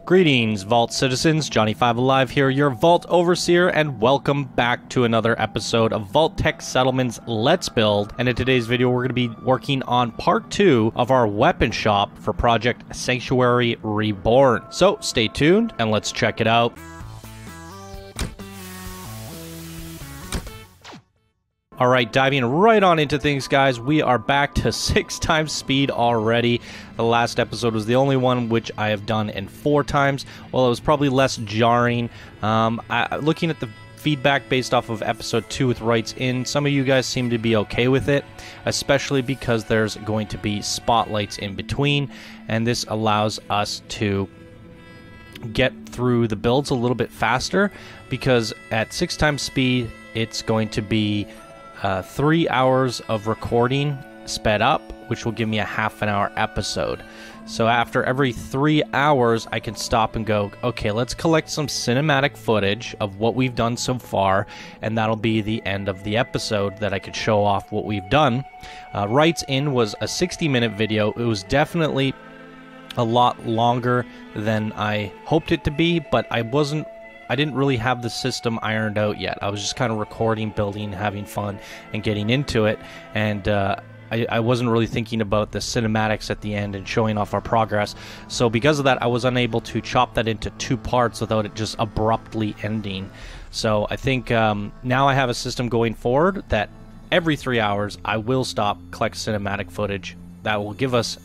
Greetings, Vault citizens. Johnny5 Alive here, your Vault Overseer, and welcome back to another episode of Vault-Tec Settlements Let's Build. And in today's video, we're going to be working on part 2 of our weapon shop for Project Sanctuary Reborn. So stay tuned and let's check it out. Alright, diving right on into things, guys. We are back to 6 times speed already. The last episode was the only one which I have done in 4 times. Well, it was probably less jarring. Looking at the feedback based off of episode 2 with Rights In, some of you guys seem to be okay with it, especially because there's going to be spotlights in between, and this allows us to get through the builds a little bit faster, because at 6 times speed, it's going to be 3 hours of recording sped up, which will give me a half-an-hour episode. So after every 3 hours, I can stop and go, okay, let's collect some cinematic footage of what we've done so far, and that'll be the end of the episode that I could show off what we've done. Rights In was a 60-minute video. It was definitely a lot longer than I hoped it to be, but I didn't really have the system ironed out yet. I was just kind of recording, building, having fun, and getting into it. And I wasn't really thinking about the cinematics at the end and showing off our progress. So because of that, I was unable to chop that into 2 parts without it just abruptly ending. So I think now I have a system going forward that every 3 hours I will stop, collect cinematic footage. That will give us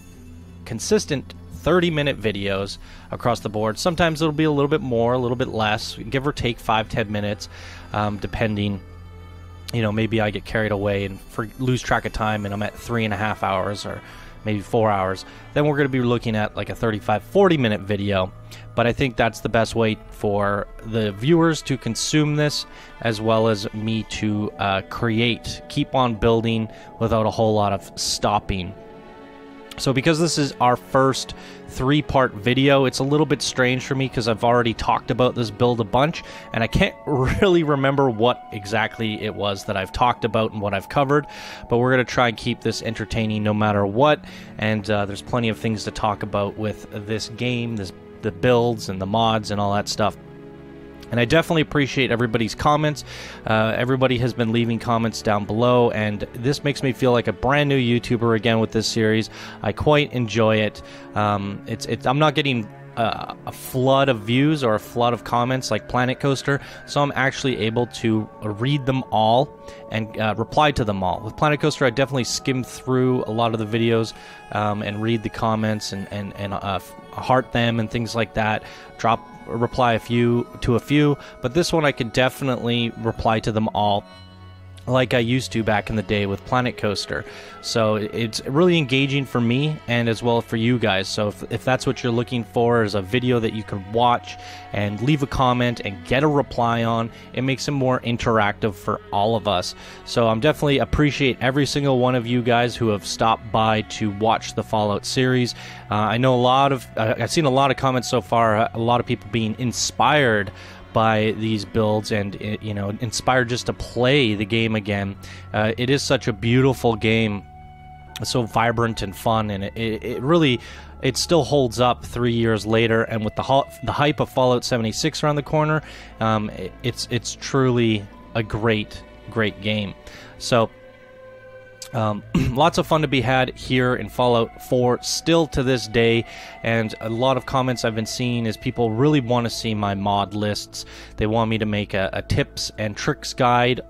consistent 30-minute videos across the board. Sometimes it'll be a little bit more, a little bit less, give or take 5-10 minutes, depending. You know, maybe I get carried away and lose track of time and I'm at 3.5 hours or maybe 4 hours. Then we're going to be looking at like a 35-40 minute video. But I think that's the best way for the viewers to consume this, as well as me to keep on building without a whole lot of stopping. So because this is our first 3-part video, it's a little bit strange for me because I've already talked about this build a bunch, and I can't really remember what exactly it was that I've talked about and what I've covered, but we're going to try and keep this entertaining no matter what, and there's plenty of things to talk about with this game, the builds and the mods and all that stuff. And I definitely appreciate everybody's comments. Everybody has been leaving comments down below, and this makes me feel like a brand new YouTuber again with this series. I quite enjoy it. I'm not getting a flood of views or a flood of comments like Planet Coaster, so I'm actually able to read them all and reply to them all. With Planet Coaster, I definitely skim through a lot of the videos and read the comments and heart them and things like that. Reply a few, but this one I can definitely reply to them all like I used to back in the day with Planet Coaster. So it's really engaging for me and as well for you guys. So if that's what you're looking for, is a video that you can watch and leave a comment and get a reply on, it makes it more interactive for all of us. So I'm definitely appreciate every single one of you guys who have stopped by to watch the Fallout series. I know I've seen a lot of comments so far, a lot of people being inspired by these builds and, you know, inspired just to play the game again. It is such a beautiful game, so vibrant and fun, and it really still holds up 3 years later. And with the hype of Fallout 76 around the corner, it's truly a great game. So lots of fun to be had here in Fallout 4 still to this day, and a lot of comments I've been seeing is people really want to see my mod lists. They want me to make a tips and tricks guide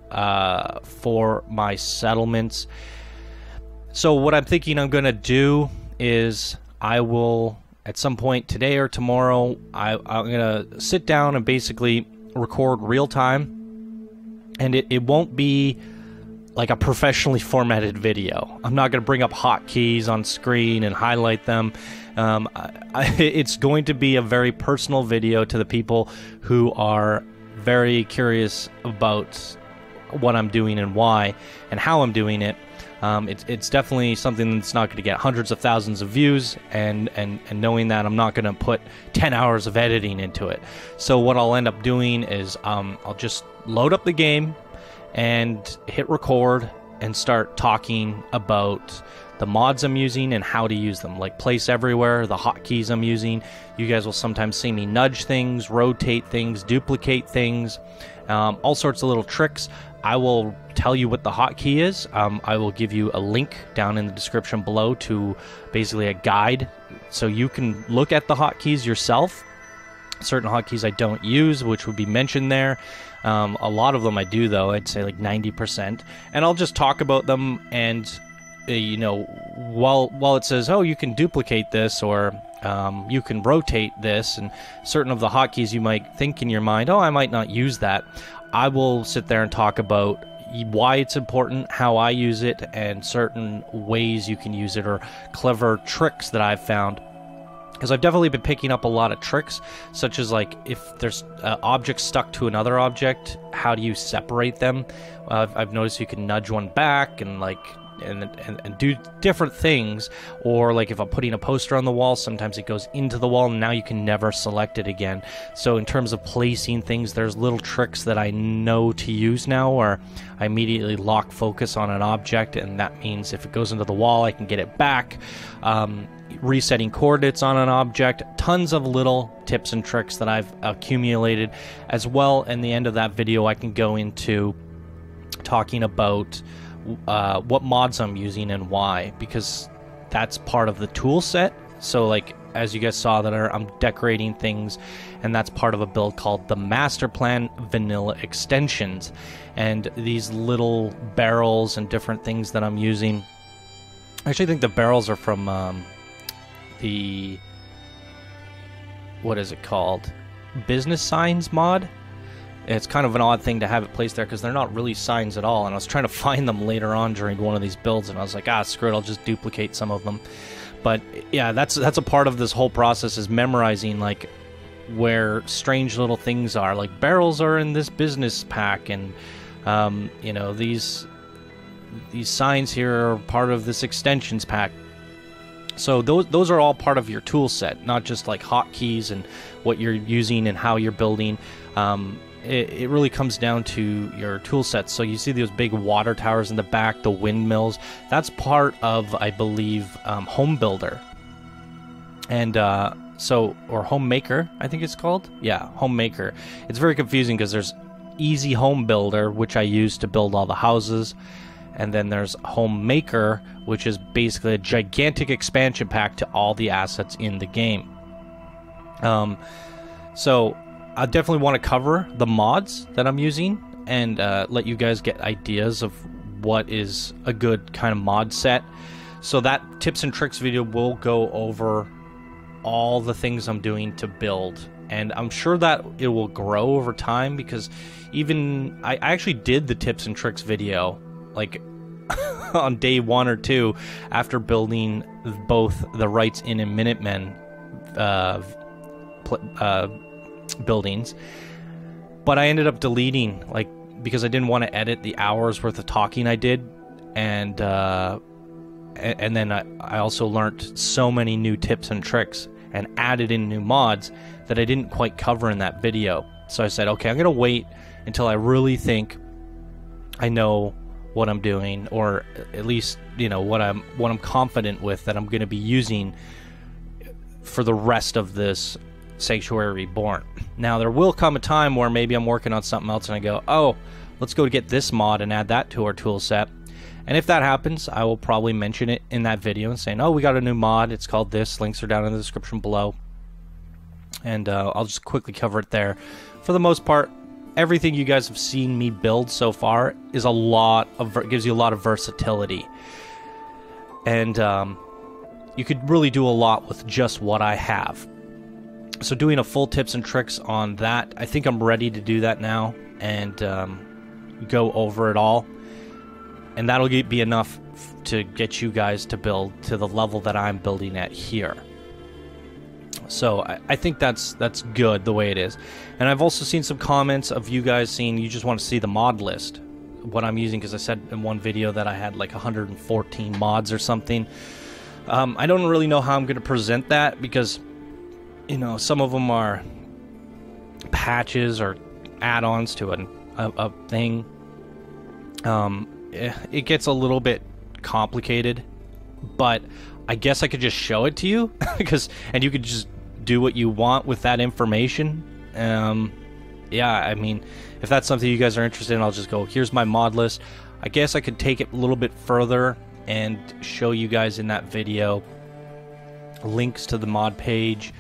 for my settlements. So what I'm thinking I'm going to do is I will, at some point today or tomorrow, I'm going to sit down and basically record real time, and it won't be like a professionally formatted video. I'm not going to bring up hotkeys on screen and highlight them. It's going to be a very personal video to the people who are very curious about what I'm doing and why and how I'm doing it. It's definitely something that's not going to get hundreds of thousands of views, and knowing that I'm not going to put 10 hours of editing into it. So what I'll end up doing is I'll just load up the game and hit record and start talking about the mods I'm using and how to use them, like place everywhere, the hotkeys I'm using. You guys will sometimes see me nudge things, rotate things, duplicate things, all sorts of little tricks. I will tell you what the hotkey is. I will give you a link down in the description below to basically a guide so you can look at the hotkeys yourself. Certain hotkeys I don't use, which would be mentioned there. A lot of them I do, though. I'd say like 90%. And I'll just talk about them, and you know, while it says, oh, you can duplicate this, or you can rotate this, and certain of the hotkeys you might think in your mind, oh, I might not use that. I will sit there and talk about why it's important, how I use it, and certain ways you can use it, or clever tricks that I've found. Because I've definitely been picking up a lot of tricks, such as like if there's objects stuck to another object, how do you separate them? I've noticed you can nudge one back and like and do different things, or like if I'm putting a poster on the wall, sometimes it goes into the wall and now you can never select it again. So in terms of placing things, there's little tricks that I know to use now, where I immediately lock focus on an object, and that means if it goes into the wall I can get it back. Resetting coordinates on an object, tons of little tips and tricks that I've accumulated as well. In the end of that video I can go into talking about what mods I'm using and why, because that's part of the tool set. So like as you guys saw that I'm decorating things, and that's part of a build called the Master Plan Vanilla Extensions, and these little barrels and different things that I'm using. I actually think the barrels are from the, what is it called, business signs mod. It's kind of an odd thing to have it placed there because they're not really signs at all, and I was trying to find them later on during one of these builds, and I was like, screw it, I'll just duplicate some of them. But yeah, that's a part of this whole process, is memorizing like where strange little things are, like barrels are in this business pack, and you know, these signs here are part of this extensions pack. So those are all part of your tool set, not just like hotkeys and what you're using and how you're building. It really comes down to your tool sets. So you see those big water towers in the back, the windmills. That's part of, I believe, Home Builder. And or Homemaker, I think it's called. Yeah, Homemaker. It's very confusing because there's Easy Home Builder, which I use to build all the houses. And then there's Homemaker, which is basically a gigantic expansion pack to all the assets in the game. So I definitely want to cover the mods that I'm using and let you guys get ideas of what is a good kind of mod set. So that tips and tricks video will go over all the things I'm doing to build. And I'm sure that it will grow over time, because even I actually did the tips and tricks video like on day 1 or 2 after building both the Rights Inn and Minutemen buildings, but I ended up deleting, like, because I didn't want to edit the hours worth of talking I did, and then I also learned so many new tips and tricks and added in new mods that I didn't quite cover in that video. So I said, okay, I'm gonna wait until I really think I know what I'm doing, or at least, you know, what I'm confident with, that I'm going to be using for the rest of this Sanctuary Reborn. Now there will come a time where maybe I'm working on something else and I go, oh, let's go get this mod and add that to our tool set. And if that happens, I will probably mention it in that video and saying, oh, we got a new mod, it's called this, links are down in the description below, and I'll just quickly cover it there. For the most part, everything you guys have seen me build so far is gives you a lot of versatility, and you could really do a lot with just what I have. So doing a full tips and tricks on that, I think I'm ready to do that now and go over it all, and that'll be enough to get you guys to build to the level that I'm building at here. So I think that's good the way it is. And I've also seen some comments of you guys saying you just want to see the mod list, what I'm using, because I said in one video that I had like 114 mods or something. I don't really know how I'm going to present that, because, you know, some of them are patches or add-ons to a thing. It gets a little bit complicated, but I guess I could just show it to you and you could just do what you want with that information. Yeah, I mean, if that's something you guys are interested in, I'll just go, here's my mod list. I guess I could take it a little bit further and show you guys in that video links to the mod page.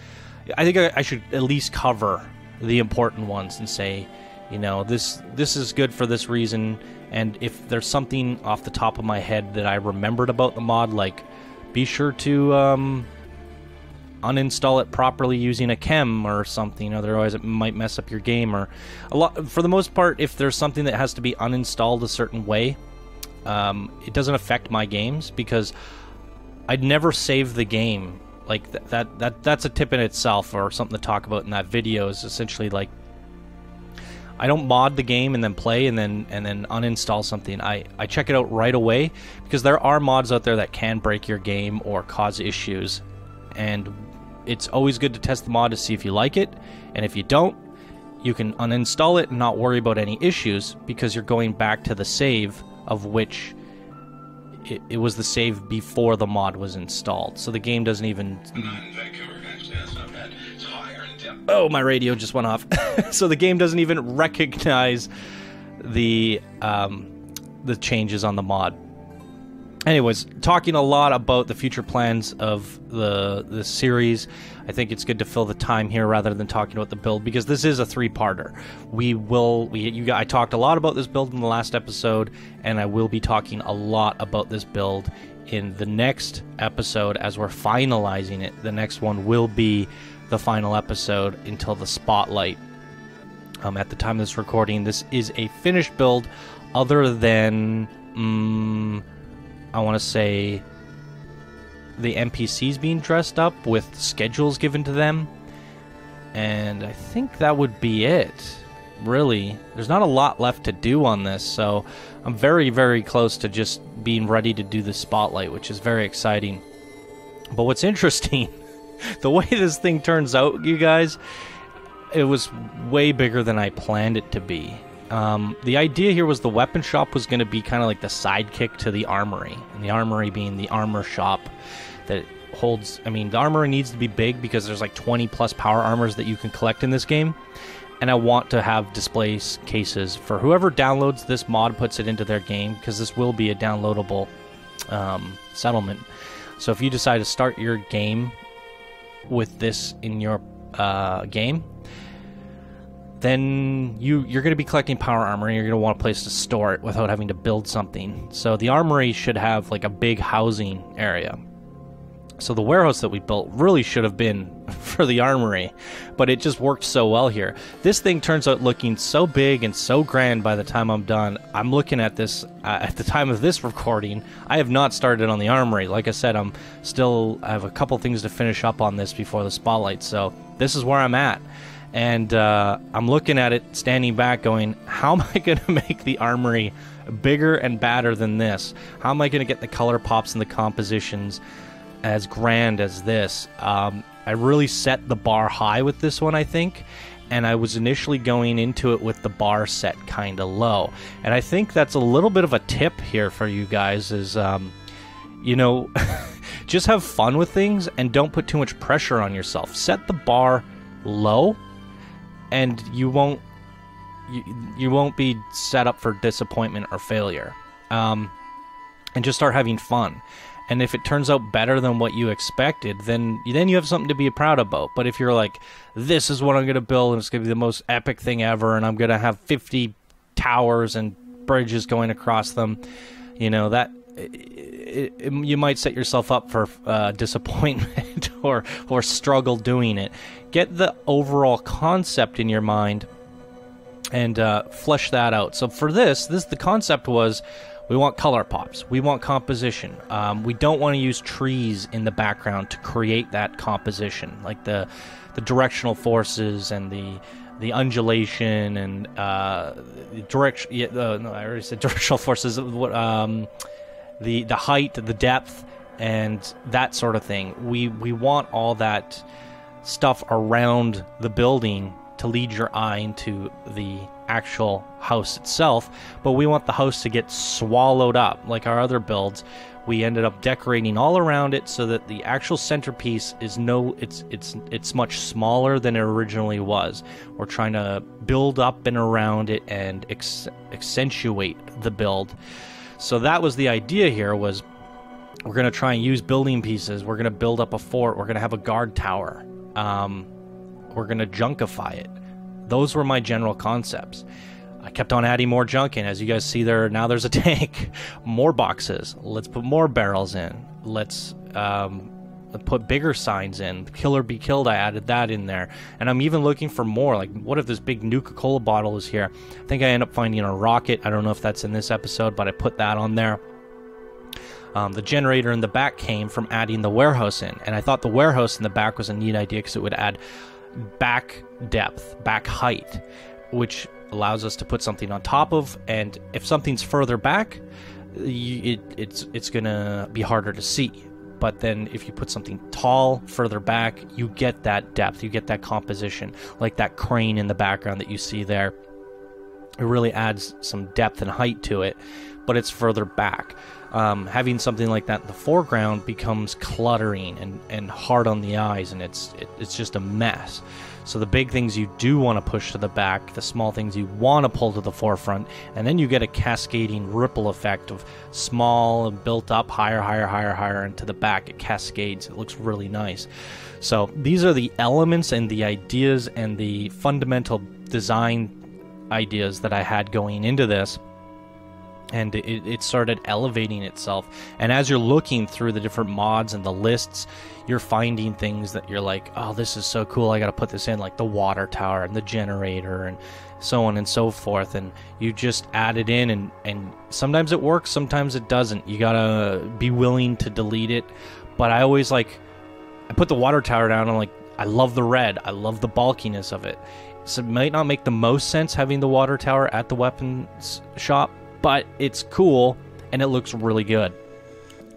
I think I should at least cover the important ones and say, you know, this is good for this reason, and if there's something off the top of my head that I remembered about the mod, like, be sure to uninstall it properly using a chem or something, otherwise it might mess up your game. Or for the most part, if there's something that has to be uninstalled a certain way, it doesn't affect my games, because I'd never save the game. Like that's a tip in itself, or something to talk about in that video, is essentially like, I don't mod the game and then play and then uninstall something. I check it out right away, because there are mods out there that can break your game or cause issues, and it's always good to test the mod to see if you like it, and if you don't, you can uninstall it and not worry about any issues, because you're going back to the save of which it was the save before the mod was installed. So the game doesn't even... Oh, my radio just went off. So the game doesn't even recognize the changes on the mod. Anyways, talking a lot about the future plans of the series, I think it's good to fill the time here rather than talking about the build, because this is a three-parter. I talked a lot about this build in the last episode, and I will be talking a lot about this build in the next episode as we're finalizing it. The next one will be the final episode until the spotlight. At the time of this recording, this is a finished build, other than... I want to say the NPCs being dressed up with schedules given to them, and I think that would be it, really. There's not a lot left to do on this, so I'm very, very close to just being ready to do the spotlight, which is very exciting. But what's interesting, the way this thing turns out, you guys, it was way bigger than I planned it to be. The idea here was the weapon shop was going to be kind of like the sidekick to the armory, and the armory being the armor shop that holds... I mean, the armory needs to be big because there's like 20 plus power armors that you can collect in this game, and I want to have display cases for whoever downloads this mod, puts it into their game, because this will be a downloadable settlement. So if you decide to start your game with this in your game, then you're going to be collecting power armor, and you're going to want a place to store it without having to build something. So the armory should have like a big housing area. So the warehouse that we built really should have been for the armory, but it just worked so well here. This thing turns out looking so big and so grand by the time I'm done. I'm looking at this at the time of this recording. I have not started on the armory. Like I said, I have a couple things to finish up on this before the spotlight, so this is where I'm at. And I'm looking at it, standing back, going, how am I going to make the armory bigger and badder than this? How am I going to get the color pops and the compositions as grand as this? I really set the bar high with this one, I think, and I was initially going into it with the bar set kind of low. And I think that's a little bit of a tip here for you guys is, you know, just have fun with things and don't put too much pressure on yourself. Set the bar low, and you won't be set up for disappointment or failure. And just start having fun. And if it turns out better than what you expected, then you have something to be proud about. But if you're like, this is what I'm going to build, and it's going to be the most epic thing ever, and I'm going to have 50 towers and bridges going across them, you know, that you might set yourself up for disappointment or struggle doing it. Get the overall concept in your mind and flesh that out. So for this the concept was, we want color pops, we want composition. We don't want to use trees in the background to create that composition, like the directional forces and the undulation and direction. No, I already said directional forces. The height, the depth, and that sort of thing. We want all that stuff around the building to lead your eye into the actual house itself, but we want the house to get swallowed up. Like our other builds, we ended up decorating all around it so that the actual centerpiece is it's much smaller than it originally was. We're trying to build up and around it and accentuate the build. So that was the idea here, was we're going to try and use building pieces. We're going to build up a fort. We're going to have a guard tower. We're going to junkify it. Those were my general concepts. I kept on adding more junk in. As you guys see there, now there's a tank. More boxes. Let's put more barrels in. Let's put bigger signs in. Kill or be killed, I added that in there. And I'm even looking for more. Like, what if this big Nuka-Cola bottle is here? I think I end up finding a rocket. I don't know if that's in this episode, but I put that on there. The generator in the back came from adding the warehouse in. And I thought the warehouse in the back was a neat idea because it would add back depth, back height, which allows us to put something on top of, and if something's further back, it's gonna be harder to see. But then if you put something tall further back, you get that depth, you get that composition, like that crane in the background that you see there. It really adds some depth and height to it, but it's further back. Having something like that in the foreground becomes cluttering and hard on the eyes, and it's just a mess. So the big things you do want to push to the back, the small things you want to pull to the forefront, and then you get a cascading ripple effect of small and built up higher into the back. It cascades. It looks really nice. So these are the elements and the ideas and the fundamental design ideas that I had going into this. And it started elevating itself. And as you're looking through the different mods and the lists, you're finding things that you're like, oh, this is so cool, I gotta put this in, like the water tower and the generator and so on and so forth. And you just add it in, and sometimes it works, sometimes it doesn't. You gotta be willing to delete it. But I always I put the water tower down, and I'm like, I love the red, I love the bulkiness of it. So it might not make the most sense having the water tower at the weapons shop, but it's cool, and it looks really good.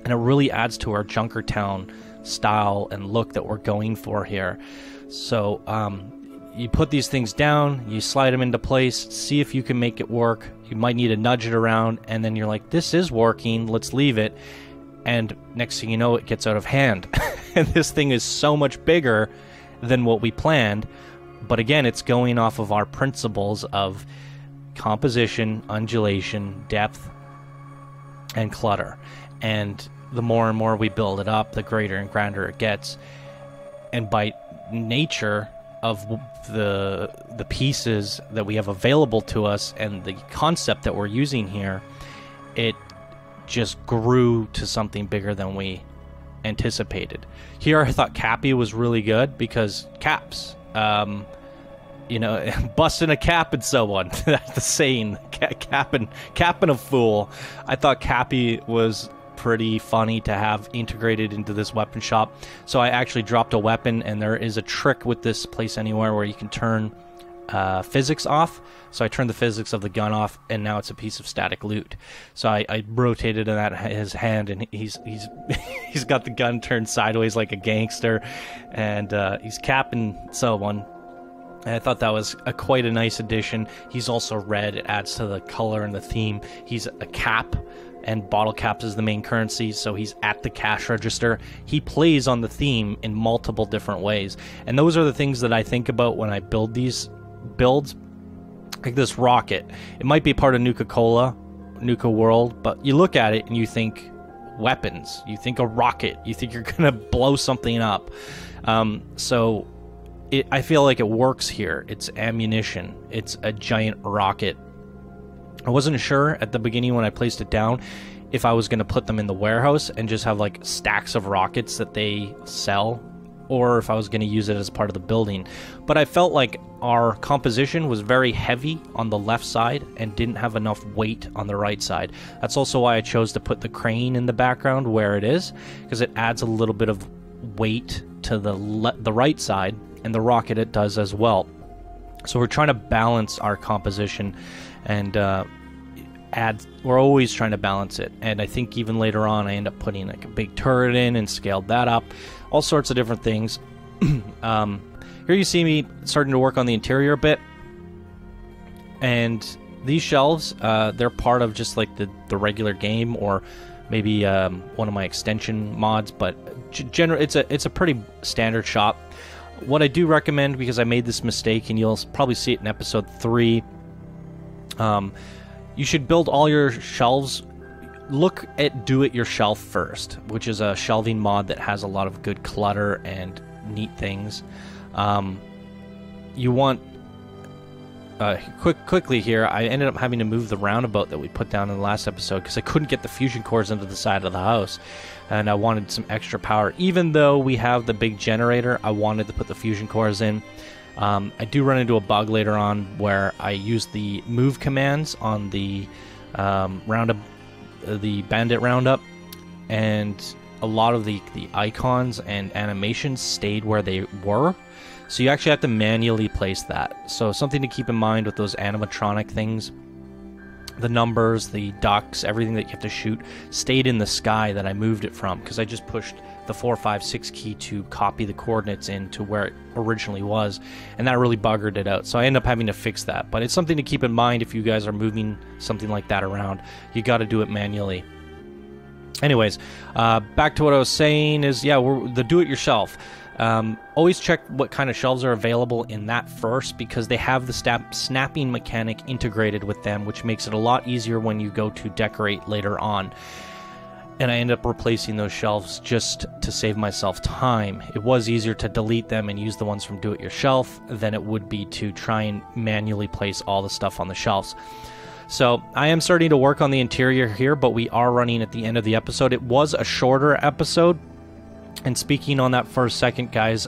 And it really adds to our Junkertown style and look that we're going for here. So you put these things down, you slide them into place, see if you can make it work. You might need to nudge it around, and then you're like, this is working, let's leave it. And next thing you know, it gets out of hand. And this thing is so much bigger than what we planned. But again, it's going off of our principles of composition, undulation, depth, and clutter. And the more and more we build it up, the greater and grander it gets. And by nature of the pieces that we have available to us and the concept that we're using here, it just grew to something bigger than we anticipated. Here I thought Cappy was really good because caps. You know, busting a cap and so on. That's the saying, capping a fool. I thought Cappy was pretty funny to have integrated into this weapon shop. So I actually dropped a weapon, and there is a trick with this place anywhere where you can turn physics off. So I turned the physics of the gun off, and now it's a piece of static loot. So I rotated his hand, and he's he's got the gun turned sideways like a gangster, and he's capping someone. And I thought that was quite a nice addition. He's also red. It adds to the color and the theme. He's a cap, and bottle caps is the main currency, so he's at the cash register. He plays on the theme in multiple different ways. And those are the things that I think about when I build these builds. Like this rocket. It might be part of Nuka-Cola, Nuka World, but you look at it and you think weapons. You think a rocket. You think you're going to blow something up. I feel like it works here. It's ammunition. It's a giant rocket. I wasn't sure at the beginning when I placed it down if I was going to put them in the warehouse and just have like stacks of rockets that they sell, or if I was going to use it as part of the building. But I felt like our composition was very heavy on the left side and didn't have enough weight on the right side. That's also why I chose to put the crane in the background where it is, because it adds a little bit of weight to the right side, and the rocket it does as well. So we're trying to balance our composition, and we're always trying to balance it. And I think even later on I end up putting like a big turret in and scaled that up, all sorts of different things. here you see me starting to work on the interior a bit. And these shelves, they're part of just like the regular game, or maybe one of my extension mods, but it's a pretty standard shop. What I do recommend, because I made this mistake, and you'll probably see it in episode 3, you should build all your shelves. Look at do-it-yourself first, which is a shelving mod that has a lot of good clutter and neat things. You want... quickly here, I ended up having to move the roundabout that we put down in the last episode because I couldn't get the fusion cores into the side of the house, and I wanted some extra power. Even though we have the big generator, I wanted to put the fusion cores in. I do run into a bug later on where I use the move commands on the the bandit roundup, and a lot of the icons and animations stayed where they were. So you actually have to manually place that. So something to keep in mind with those animatronic things. The numbers, the ducks, everything that you have to shoot stayed in the sky that I moved it from, because I just pushed the 4, 5, 6 key to copy the coordinates into where it originally was, and that really buggered it out. So I ended up having to fix that. But it's something to keep in mind if you guys are moving something like that around. You got to do it manually. Anyways, back to what I was saying is, yeah, the do-it-yourself. Always check what kind of shelves are available in that first, because they have the snapping mechanic integrated with them, which makes it a lot easier when you go to decorate later on. And I end up replacing those shelves just to save myself time. It was easier to delete them and use the ones from do-it-yourself than it would be to try and manually place all the stuff on the shelves. So I am starting to work on the interior here, but we are running at the end of the episode. It was a shorter episode. And speaking on that for a second, guys,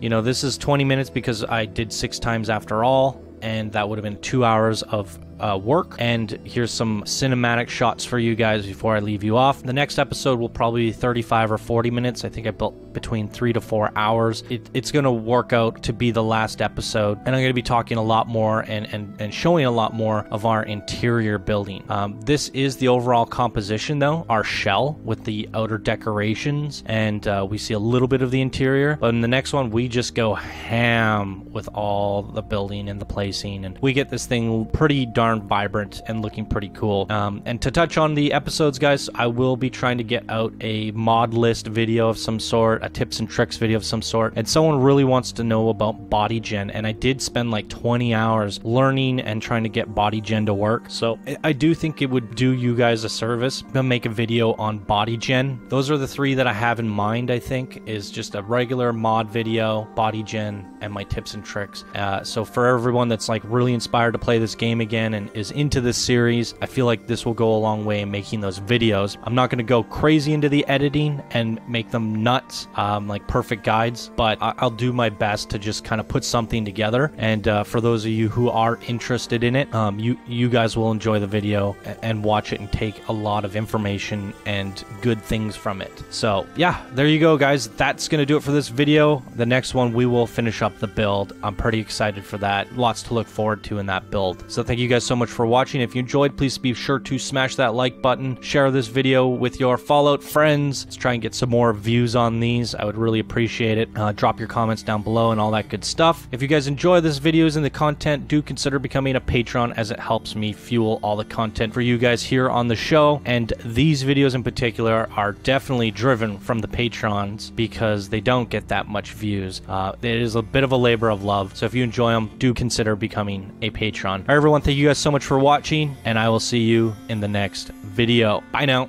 you know, this is 20 minutes because I did 6 times after all, and that would have been 2 hours of work. And here's some cinematic shots for you guys before I leave you off. The next episode will probably be 35 or 40 minutes. I think I built between 3 to 4 hours. It's going to work out to be the last episode, and I'm going to be talking a lot more and showing a lot more of our interior building. This is the overall composition, though, our shell with the outer decorations, and we see a little bit of the interior. But in the next one, we just go ham with all the building and the placing, and we get this thing pretty darn vibrant and looking pretty cool. And to touch on the episodes, guys, I will be trying to get out a mod list video of some sort, a tips and tricks video of some sort, and someone really wants to know about body gen, and I did spend like 20 hours learning and trying to get body gen to work. So I do think it would do you guys a service to make a video on body gen. Those are the 3 that I have in mind. I think is just a regular mod video, body gen, and my tips and tricks. So for everyone that's like really inspired to play this game again and is into this series, I feel like this will go a long way in making those videos. I'm not going to go crazy into the editing and make them nuts, like perfect guides, but I'll do my best to just kind of put something together. And for those of you who are interested in it, you guys will enjoy the video and watch it and take a lot of information and good things from it. So yeah, there you go, guys. That's going to do it for this video. The next one, we will finish up the build. I'm pretty excited for that. Lots to look forward to in that build. So thank you guys so much for watching. If you enjoyed, please be sure to smash that like button, share this video with your Fallout friends. Let's try and get some more views on these. I would really appreciate it. Drop your comments down below and all that good stuff. If you guys enjoy this videos and the content, do consider becoming a patron, as it helps me fuel all the content for you guys here on the show. And these videos in particular are definitely driven from the patrons because they don't get that much views. It is a bit of a labor of love. So if you enjoy them, do consider becoming a patron. All right, everyone, thank you guys so much for watching, and I will see you in the next video. Bye now.